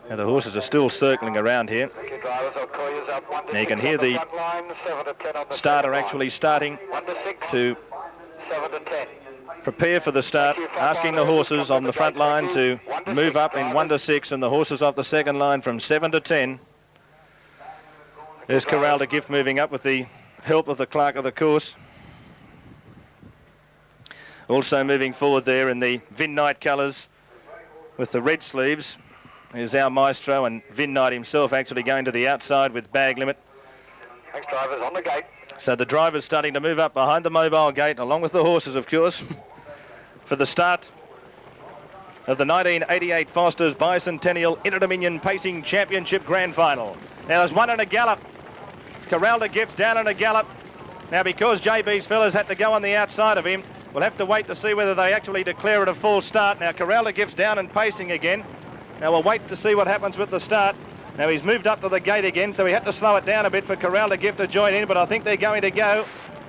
Now the horses are still circling around here. Now you can hear the starter actually starting to prepare for the start, asking the horses on the front line to move up in 1 to 6, and the horses off the second line from 7 to 10. There's final.The moving up with the help of the clerk of the course. Also moving forward there in the Midnight colours with the red sleeves is Our Maestro, and Midnight himself actually going to the outside with Bag Limit. Next driver's on the gate. So the driver's starting to move up behind the mobile gate, along with the horses, of course, for the start of the 1988 Foster's Bicentennial Inter-Dominion Pacing Championship Grand Final. Now there's one in a gallop. final.The down in a gallop. Now because JB's fellas had to go on the outside of him, we'll have to wait to see whether they actually declare it a full start. Now final.The down and pacing again. Now we'll wait to see what happens with the start. Now he's moved up to the gate again, so he had to slow it down a bit for final.The to join in, but I think they're going to go.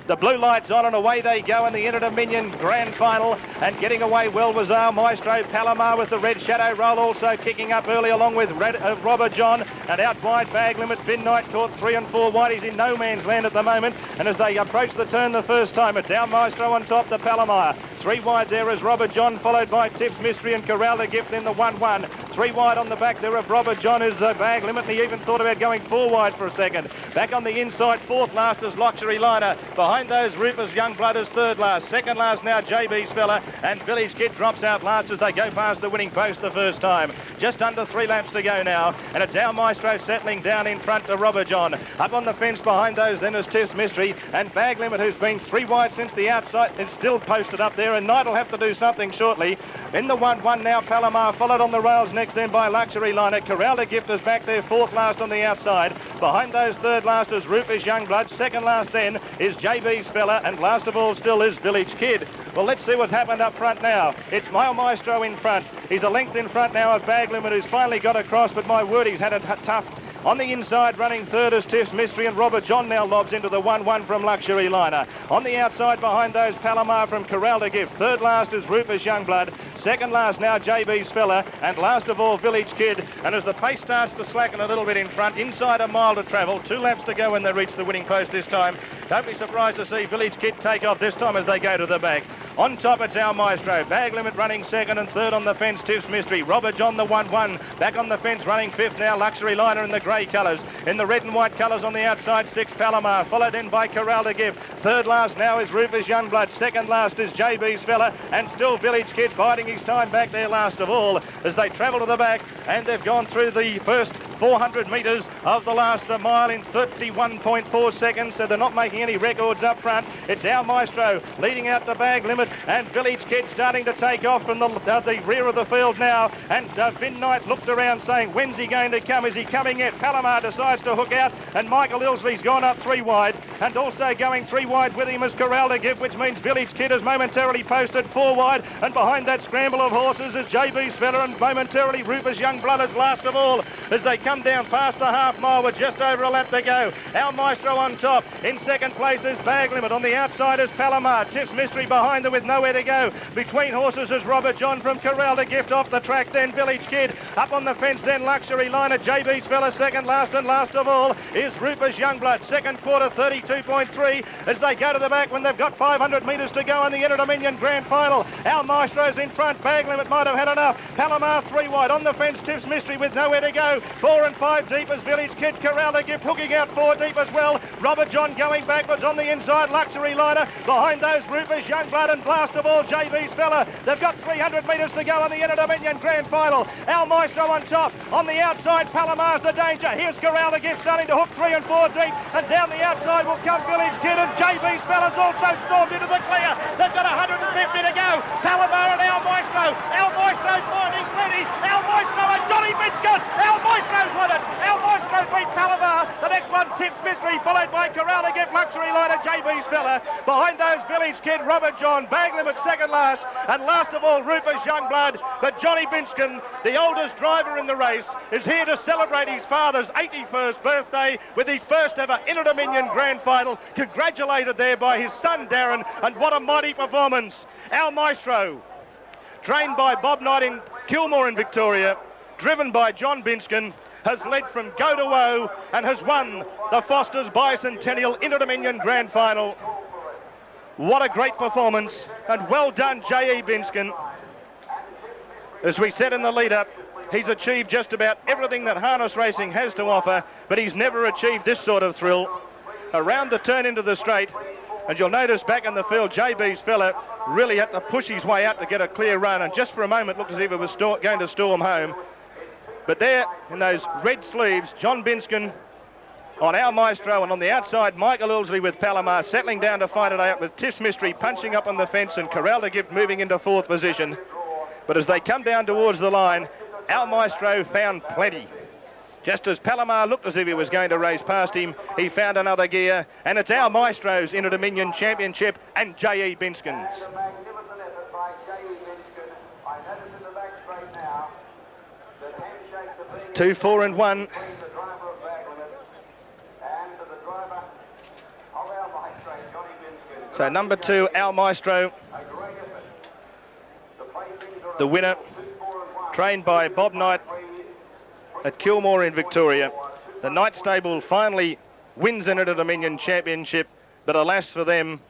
The blue light's on and away they go in the Inter-Dominion Grand Final, and getting away well was Our Maestro. Palomar with the red shadow roll also kicking up early along with Robert John, and out wide Bag Limit. Midnight caught 3 and 4 wide. He's in no man's land at the moment, and as they approach the turn the first time, it's Our Maestro on top, the Palomar. 3 wide there is Robert John, followed by Tips Mystery and final.The, then the 1-1. 3 wide on the back there of Robert John is Bag Limit, and he even thought about going 4 wide for a second. Back on the inside, 4th last is Luxury Liner. Behind those, Rufus Youngblood is 3rd last. 2nd last now, JB's fella, and Village Kid drops out last as they go past the winning post the first time. Just under 3 laps to go now, and it's Our Maestro settling down in front to Robert John. Up on the fence behind those then is Tips Mystery, and Bag Limit, who's been 3 wide since the outside, is still posted up there, and Knight will have to do something shortly. In the 1-1 now, Palomar, followed on the rails next then by Luxury Liner. final.The is back there, 4th last on the outside. Behind those, 3rd last is Rufus Youngblood. 2nd last then is JB's fella, and last of all still is Village Kid. Well, let's see what's happened up front now. It's Our Maestro in front. He's a length in front now of Bag Limit, who's finally got across, but my word, he's had it tough. On the inside, running 3rd is Tips Mystery, and Robert John now lobs into the 1-1 from Luxury Liner. On the outside, behind those, Palomar from final.The. 3rd last is Rufus Youngblood. 2nd last now, JB's fella, and last of all, Village Kid. And as the pace starts to slacken a little bit in front, inside a mile to travel, 2 laps to go when they reach the winning post this time. Don't be surprised to see Village Kid take off this time as they go to the back. On top, it's Our Maestro. Bag Limit running 2nd, and 3rd on the fence, Tips Mystery. Robert John, the 1-1. Back on the fence, running 5th now, Luxury Liner in the grey colours. In the red and white colours on the outside, 6th Palomar, followed then by final.The. 3rd last now is Rufus Youngblood. 2nd last is JB's fella, and still Village Kid biding his time back there last of all as they travel to the back, and they've gone through the first 400 metres of the last mile in 31.4 seconds, so they're not making any records up front. It's Our Maestro leading out to Bag Limit, and Village Kid starting to take off from the rear of the field now, and Midnight looked around saying, when's he going to come? Is he coming yet? Palomar decides to hook out, and Michael Ilsley's gone up 3 wide, and also going 3 wide with him is final.The, which means Village Kid is momentarily posted 4 wide, and behind that scramble of horses is JB's fella, and momentarily Rufus Youngblood is last of all as they come down past the half mile with just over a lap to go. Our Maestro on top. In 2nd place is Bag Limit. On the outside is Palomar. Tips Mystery behind them with nowhere to go. Between horses is Robert John from final.The off the track, then Village Kid. Up on the fence then Luxury Liner. JB's fella 2nd last, and last of all is Rufus Youngblood. 2nd quarter 32.3 as they go to the back when they've got 500 metres to go in the Inter-Dominion Grand Final. Our Maestro's in front. Bag Limit might have had enough. Palomar 3 wide. On the fence Tips Mystery with nowhere to go. 4 and 5 deep as Village Kid. final.The hooking out 4 deep as well. Robert John going backwards on the inside. Luxury Liner. Behind those Rufus Youngblood, and last of all JB's fella. They've got 300 metres to go in the Inter-Dominion Grand Final. Our Maestro on top. On the outside Palomar's the danger. Here's final.The starting to hook 3 and 4 deep, and down the outside will come Village Kid, and JB's fella's also stormed into the clear. They've got 150 to go. Palomar and Our Meastro. Our Maestro's finding plenty. Our Meastro and Johnny Binskin. Our Maestro's won it. Our Maestro beat Palomar. The next one Tips Mystery, followed by final.The, Luxury Liner, JB's fella. Behind those Village Kid, Robert John. Bag Limit 2nd last, and last of all Rufus Youngblood. But Johnny Binskin, the oldest driver in the race, is here to celebrate his father's 81st birthday with his first ever Inter-Dominion Grand Final. Congratulated there by his son Darren, and what a mighty performance. Our Maestro, trained by Bob Knight in Kilmore in Victoria, driven by John Binskin, has led from go to woe and has won the Foster's Bicentennial Inter-Dominion Grand Final. What a great performance, and well done, J.E. Binskin. As we said in the lead-up, he's achieved just about everything that harness racing has to offer, but he's never achieved this sort of thrill. Around the turn into the straight, and you'll notice back in the field, JB's fella really had to push his way out to get a clear run, and just for a moment looked as if it was going to storm home. But there, in those red sleeves, John Binskin on Our Maestro, and on the outside, Michael Ilsley with Palomar settling down to fight it out with Tis Mystery punching up on the fence and Corral-to-Gift moving into fourth position. But as they come down towards the line, Our Maestro found plenty. Just as Palomar looked as if he was going to race past him, he found another gear, and it's Our Maestro's Inter-Dominion Championship and J.E. Binskin's. 2, 4 and 1. So number 2, Our Maestro, the winner, trained by Bob Knight at Kilmore in Victoria. The Knight stable finally wins an Inter-Dominion Championship, but alas for them,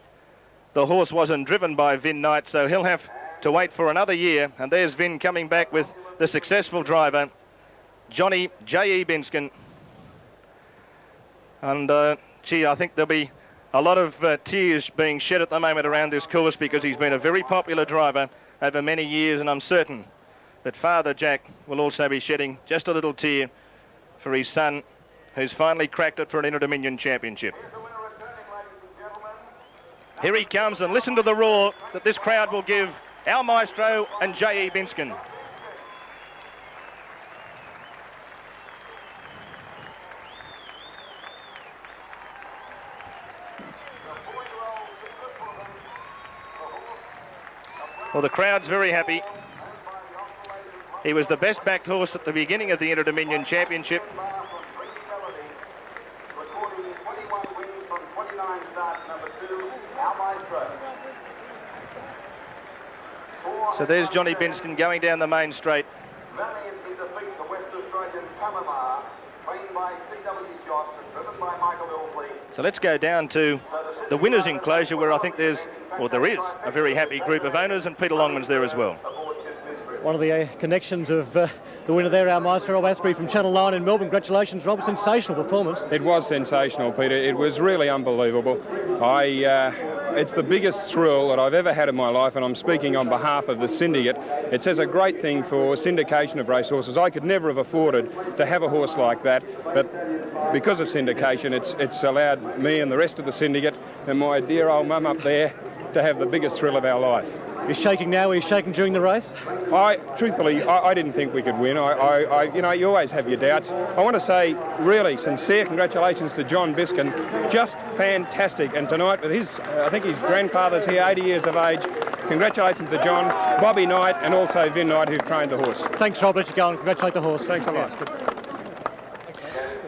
the horse wasn't driven by Vin Knight, so he'll have to wait for another year. And there's Vin coming back with the successful driver, Johnny J.E. Binskin. And gee, I think there'll be a lot of tears being shed at the moment around this course, because he's been a very popular driver over many years, and I'm certain that Father Jack will also be shedding just a little tear for his son, who's finally cracked it for an Inter-Dominion Championship. Here he comes, and listen to the roar that this crowd will give Our Maestro and J.E. Binskin. Well, the crowd's very happy. He was the best backed horse at the beginning of the Inter-Dominion Championship. So there's Johnny Binskin going down the main straight. So let's go down to the winners' enclosure, where I think there is a very happy group of owners, and Peter Longman's there as well. One of the connections of the winner there, Our Meastro, Rob Asprey from Channel 9 in Melbourne. Congratulations, Rob. Sensational performance. It was sensational, Peter. It was really unbelievable. It's the biggest thrill that I've ever had in my life, and I'm speaking on behalf of the syndicate. It says a great thing for syndication of racehorses. I could never have afforded to have a horse like that, but because of syndication, it's allowed me and the rest of the syndicate and my dear old mum up there to have the biggest thrill of our life. You're shaking now. Were you shaking during the race? Truthfully, I didn't think we could win. You know, you always have your doubts. I want to say really sincere congratulations to John Binskin. Just fantastic. And tonight with his, I think his grandfather's here, 80 years of age. Congratulations to John, Bobby Knight, and also Vin Knight, who've trained the horse. Thanks, Rob. Let you go and congratulate the horse. Thanks a lot.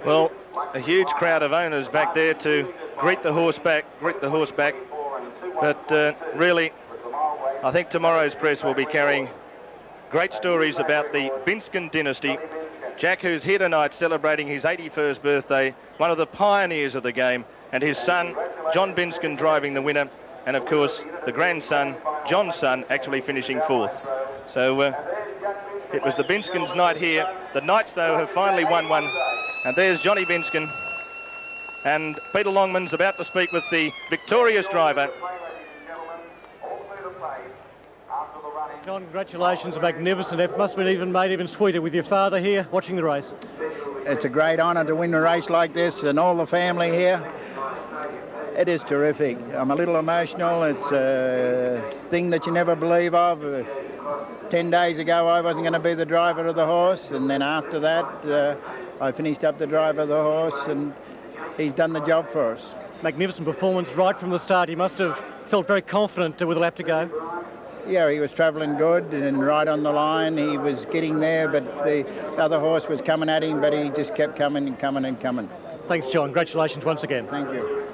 Well, a huge crowd of owners back there to greet the horse back. But really, I think tomorrow's press will be carrying great stories about the Binskin dynasty. Jack, who's here tonight celebrating his 81st birthday, one of the pioneers of the game, and his son, John Binskin, driving the winner, and of course the grandson, John's son, actually finishing fourth. So it was the Binskins' night here. The Knights, though, have finally won one, and there's Johnny Binskin. And Peter Longman's about to speak with the victorious driver. John, congratulations, a magnificent effort. Must have been made even sweeter with your father here watching the race. It's a great honour to win a race like this, and all the family here. It is terrific. I'm a little emotional. It's a thing that you never believe of. 10 days ago I wasn't going to be the driver of the horse, and then after that I finished up the driver of the horse, and he's done the job for us. Magnificent performance right from the start. He must have felt very confident with a lap to go. Yeah, he was travelling good and right on the line. He was getting there, but the other horse was coming at him, but he just kept coming and coming and coming. Thanks, John. Congratulations once again. Thank you.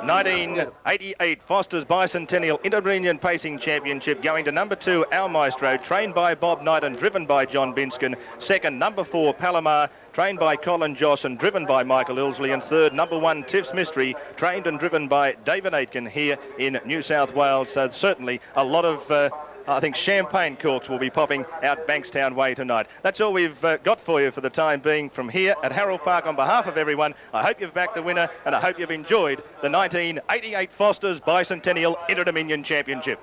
1988 Foster's Bicentennial Inter-Dominion Pacing Championship, going to number 2, Our Maestro, trained by Bob Knight and driven by John Binskin. Second, number 4, Palomar, trained by Colin Joss and driven by Michael Ilsley. And third, number 1, Tiff's Mystery, trained and driven by David Aitken here in New South Wales. So certainly a lot of I think champagne corks will be popping out Bankstown way tonight. That's all we've got for you for the time being from here at Harold Park. On behalf of everyone, I hope you've backed the winner and I hope you've enjoyed the 1988 Foster's Bicentennial Inter-Dominion Championship.